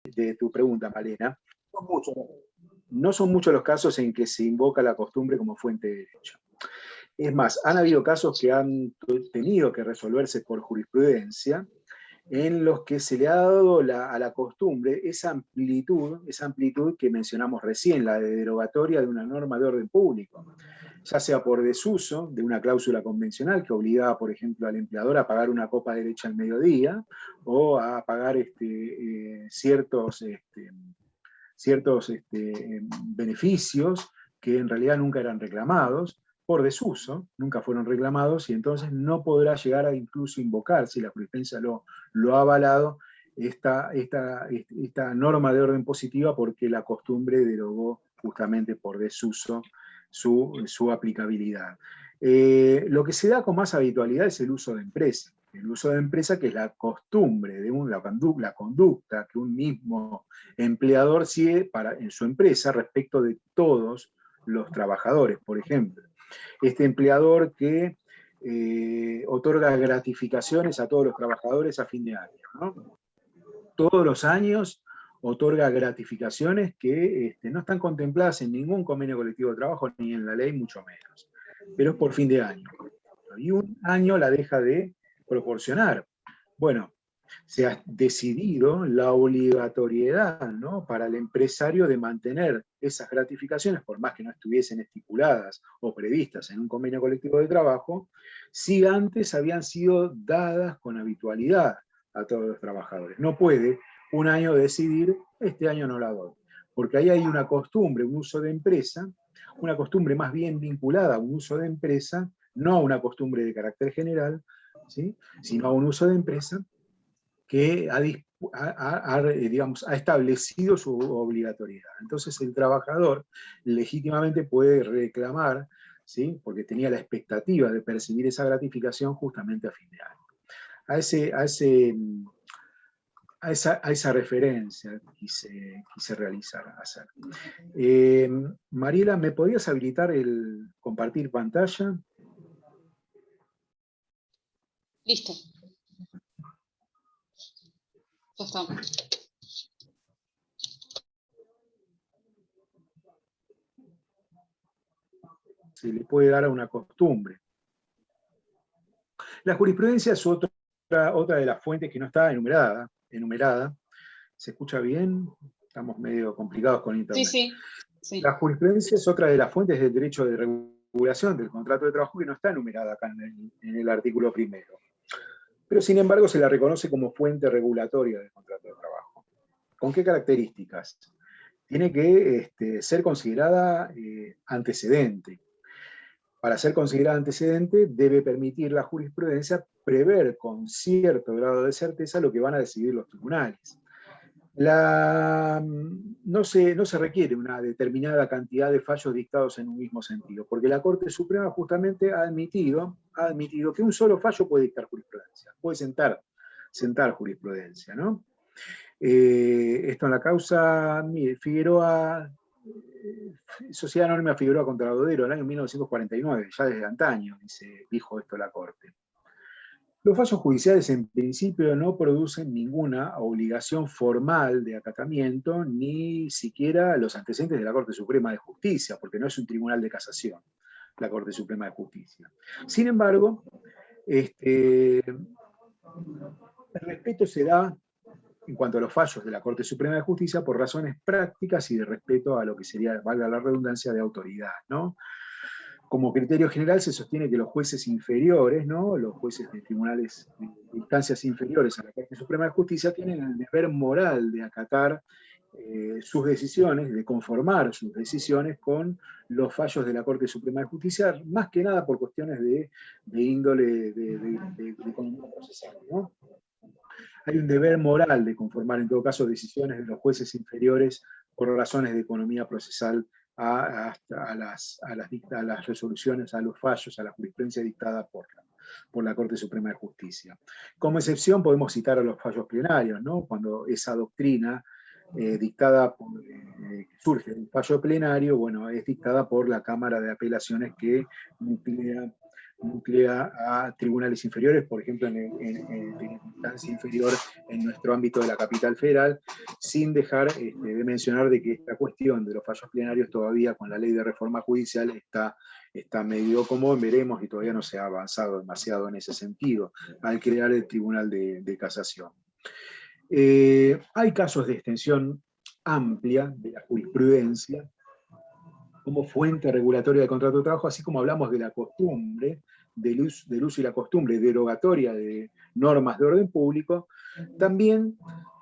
de tu pregunta, Malena, no son muchos los casos en que se invoca la costumbre como fuente de derecho. Es más, han habido casos que han tenido que resolverse por jurisprudencia, en los que se le ha dado a la costumbre esa amplitud que mencionamos recién, la de derogatoria de una norma de orden público, ya sea por desuso de una cláusula convencional que obligaba, por ejemplo, al empleador a pagar una copa de leche al mediodía, o a pagar ciertos beneficios que en realidad nunca eran reclamados, por desuso, nunca fueron reclamados, y entonces no podrá llegar a incluso invocar, si la jurisprudencia lo ha avalado, esta norma de orden positiva, porque la costumbre derogó justamente por desuso su aplicabilidad. Lo que se da con más habitualidad es el uso de empresa. El uso de empresa, que es la costumbre, la conducta que un mismo empleador sigue en su empresa respecto de todos los trabajadores. Por ejemplo, este empleador que otorga gratificaciones a todos los trabajadores a fin de año, ¿no? Todos los años otorga gratificaciones que no están contempladas en ningún convenio colectivo de trabajo, ni en la ley, mucho menos. Pero es por fin de año. Y un año la deja de proporcionar. Bueno, se ha decidido la obligatoriedad, ¿no?, para el empresario de mantener esas gratificaciones, por más que no estuviesen estipuladas o previstas en un convenio colectivo de trabajo, si antes habían sido dadas con habitualidad a todos los trabajadores. No puede un año decidir, este año no la doy, porque ahí hay una costumbre, un uso de empresa, una costumbre más bien vinculada a un uso de empresa, no a una costumbre de carácter general, ¿sí?, sino a un uso de empresa que ha establecido su obligatoriedad. Entonces el trabajador legítimamente puede reclamar, ¿sí?, porque tenía la expectativa de percibir esa gratificación justamente a fin de año. A esa referencia quise hacer. Mariela, ¿me podías habilitar el compartir pantalla? Listo. Ya está. Se le puede dar a una costumbre. La jurisprudencia es otra de las fuentes que no está enumerada. ¿Se escucha bien? Estamos medio complicados con internet. Sí. La jurisprudencia es otra de las fuentes del derecho de regulación del contrato de trabajo que no está enumerada acá en el artículo primero. Pero sin embargo se la reconoce como fuente regulatoria del contrato de trabajo. ¿Con qué características? Tiene que ser considerada antecedente. Para ser considerada antecedente, debe permitir la jurisprudencia prever con cierto grado de certeza lo que van a decidir los tribunales. No se requiere una determinada cantidad de fallos dictados en un mismo sentido, porque la Corte Suprema justamente ha admitido que un solo fallo puede dictar jurisprudencia, puede sentar jurisprudencia, ¿no? Esto en la causa, mire, Figueroa, Sociedad Anónima Figueroa contra Dodero, el año 1949, ya desde antaño, dijo esto la Corte. Los fallos judiciales en principio no producen ninguna obligación formal de acatamiento, ni siquiera los antecedentes de la Corte Suprema de Justicia, porque no es un tribunal de casación, la Corte Suprema de Justicia. Sin embargo, el respeto se da en cuanto a los fallos de la Corte Suprema de Justicia por razones prácticas y de respeto a lo que sería, valga la redundancia, de autoridad, ¿no? Como criterio general se sostiene que los jueces inferiores, ¿no?, los jueces de tribunales de instancias inferiores a la Corte Suprema de Justicia, tienen el deber moral de acatar sus decisiones, de conformar sus decisiones con los fallos de la Corte Suprema de Justicia, más que nada por cuestiones de índole de economía procesal, ¿no? Hay un deber moral de conformar, en todo caso, decisiones de los jueces inferiores por razones de economía procesal a las resoluciones, a los fallos, a la jurisprudencia dictada por la Corte Suprema de Justicia. Como excepción podemos citar a los fallos plenarios, ¿no?, cuando esa doctrina surge del fallo plenario, bueno, es dictada por la Cámara de Apelaciones que nuclea nuclea a tribunales inferiores, por ejemplo, en instancia inferior en nuestro ámbito de la capital federal, sin dejar de mencionar de que esta cuestión de los fallos plenarios todavía con la ley de reforma judicial está medio como veremos y todavía no se ha avanzado demasiado en ese sentido al crear el Tribunal de Casación. Hay casos de extensión amplia de la jurisprudencia como fuente regulatoria del contrato de trabajo, así como hablamos de la costumbre, del uso y la costumbre derogatoria de normas de orden público, también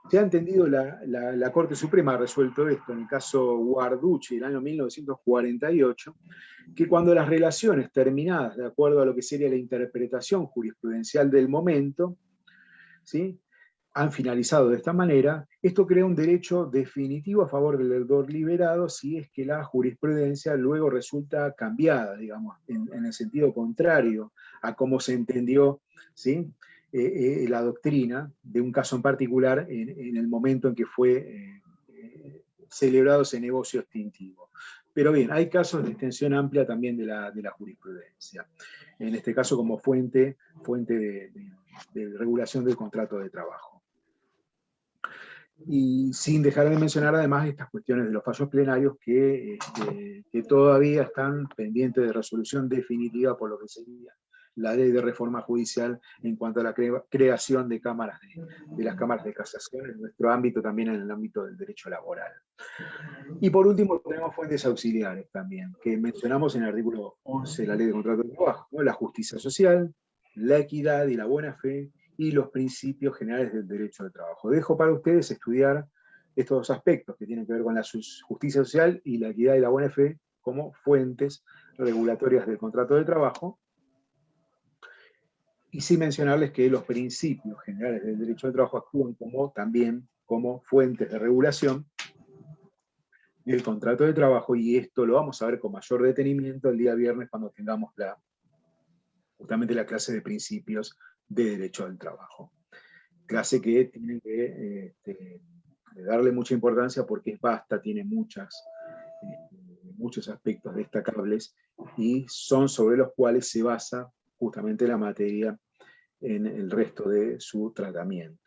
se ha entendido, la Corte Suprema ha resuelto esto en el caso Guarducci del año 1948, que cuando las relaciones terminadas de acuerdo a lo que sería la interpretación jurisprudencial del momento, ¿sí?, han finalizado de esta manera, esto crea un derecho definitivo a favor del deudor liberado si es que la jurisprudencia luego resulta cambiada, digamos, en el sentido contrario a cómo se entendió, ¿sí?, la doctrina de un caso en particular en el momento en que fue celebrado ese negocio extintivo. Pero bien, hay casos de extensión amplia también de la jurisprudencia, en este caso como fuente de regulación del contrato de trabajo. Y sin dejar de mencionar además estas cuestiones de los fallos plenarios que todavía están pendientes de resolución definitiva por lo que sería la ley de reforma judicial en cuanto a la creación de cámaras de las cámaras de casación en nuestro ámbito, también en el ámbito del derecho laboral. Y por último tenemos fuentes auxiliares también, que mencionamos en el artículo 11 de la ley de contrato de trabajo, ¿no? La justicia social, la equidad y la buena fe, y los principios generales del derecho de trabajo. Dejo para ustedes estudiar estos dos aspectos que tienen que ver con la justicia social y la equidad y la buena fe como fuentes regulatorias del contrato de trabajo, y sin mencionarles que los principios generales del derecho de trabajo actúan también como fuentes de regulación del contrato de trabajo, y esto lo vamos a ver con mayor detenimiento el día viernes cuando tengamos justamente la clase de principios de derecho del trabajo. Clase que tiene que darle mucha importancia porque es vasta, tiene muchos aspectos destacables y son sobre los cuales se basa justamente la materia en el resto de su tratamiento.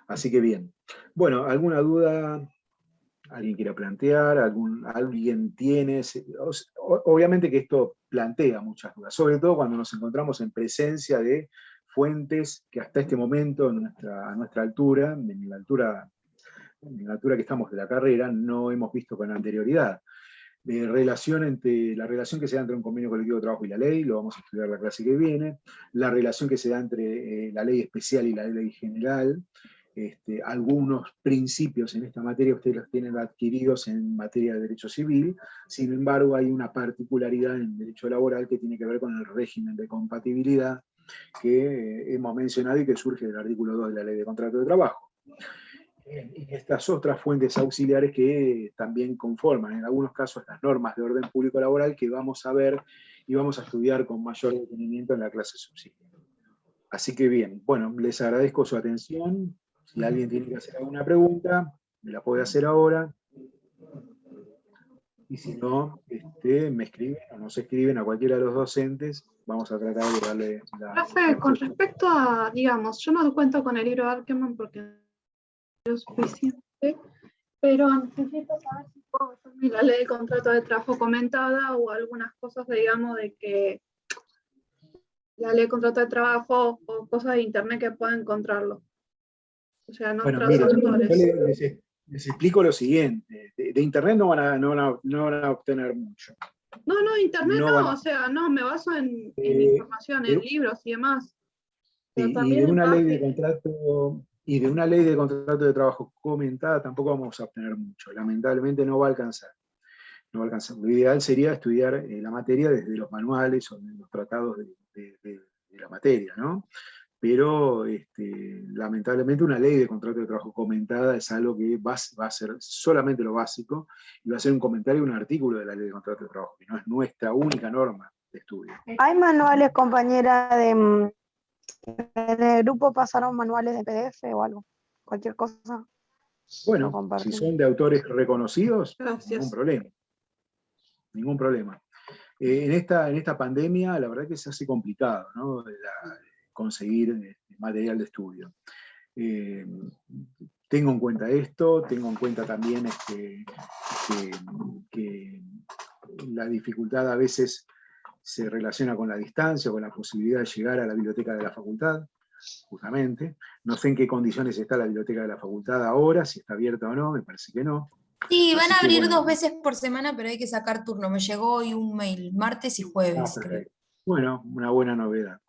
Así que bien. Bueno, ¿alguna duda? ¿Alguien quiera plantear? ¿Alguien tiene? Obviamente que esto plantea muchas dudas, sobre todo cuando nos encontramos en presencia de fuentes que hasta este momento, a nuestra altura, en la altura que estamos de la carrera, no hemos visto con anterioridad. La relación que se da entre un convenio colectivo de trabajo y la ley, lo vamos a estudiar la clase que viene, la relación que se da entre la ley especial y la ley general, algunos principios en esta materia ustedes los tienen adquiridos en materia de derecho civil, sin embargo hay una particularidad en el derecho laboral que tiene que ver con el régimen de compatibilidad que hemos mencionado y que surge del artículo 2 de la Ley de Contrato de Trabajo. Y estas otras fuentes auxiliares que también conforman en algunos casos las normas de orden público laboral que vamos a ver y vamos a estudiar con mayor detenimiento en la clase subsiguiente. Así que bien, bueno, les agradezco su atención. Si alguien tiene que hacer alguna pregunta, me la puede hacer ahora. Y si no, me escriben o nos escriben a cualquiera de los docentes. Vamos a tratar de darle la... Profe, con respecto a, digamos, yo no cuento con el libro Arkeman porque no es suficiente, pero necesito saber si puedo hacerme la ley de contrato de trabajo comentada o algunas cosas, digamos, de que la ley de contrato de trabajo o cosas de internet que pueda encontrarlo. O sea, no otros autores. Les explico lo siguiente. De internet no van a obtener mucho. No, internet no, o sea, no, me baso en información, en libros y demás. Y de una ley de contrato... Y de una ley de contrato de trabajo comentada tampoco vamos a obtener mucho. Lamentablemente no va a alcanzar. No va a alcanzar. Lo ideal sería estudiar la materia desde los manuales o de los tratados de la materia, ¿no? Pero lamentablemente una ley de contrato de trabajo comentada es algo que va a ser solamente lo básico, y va a ser un comentario, un artículo de la ley de contrato de trabajo, que no es nuestra única norma de estudio. ¿Hay manuales, compañera, en el grupo pasaron manuales de PDF o algo? Cualquier cosa. Bueno, si son de autores reconocidos, gracias. ningún problema. Ningún problema. En esta pandemia, la verdad que se hace complicado, ¿no? Conseguir material de estudio. Tengo en cuenta esto, tengo en cuenta también que la dificultad a veces se relaciona con la distancia, con la posibilidad de llegar a la biblioteca de la facultad, justamente. No sé en qué condiciones está la biblioteca de la facultad ahora, si está abierta o no, me parece que no. Sí, van Así a que, abrir bueno, 2 veces por semana, pero hay que sacar turno. Me llegó hoy un mail, martes y jueves, creo. perfecto. Bueno, una buena novedad.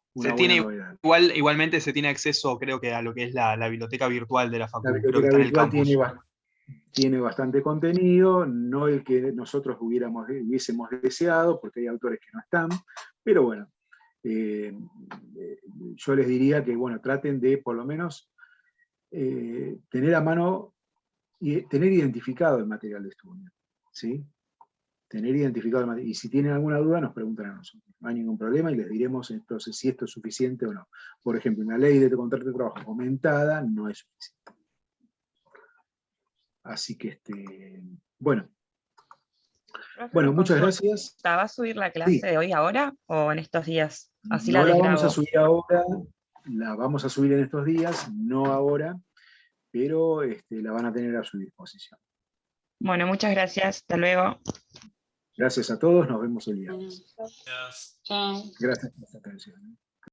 Igualmente se tiene acceso, creo que a lo que es la biblioteca virtual de la La facultad, creo que biblioteca está en el virtual campus. tiene bastante contenido, no el que nosotros hubiésemos deseado, porque hay autores que no están, pero bueno, yo les diría que, bueno, traten de por lo menos tener a mano y tener identificado el material de estudio, ¿sí? Tener identificado el material. Y si tienen alguna duda, nos preguntan a nosotros. No hay ningún problema y les diremos entonces si esto es suficiente o no. Por ejemplo, una ley de contrato de trabajo comentada no es suficiente. Así que, bueno. Bueno, muchas gracias. ¿Va a subir la clase Sí. de hoy ahora o en estos días? Así No la la vamos a desgrabo. subir ahora, la vamos a subir en estos días, no ahora, pero la van a tener a su disposición. Bueno, muchas gracias. Hasta luego. Gracias a todos, nos vemos el viernes. Chao. Gracias por su atención.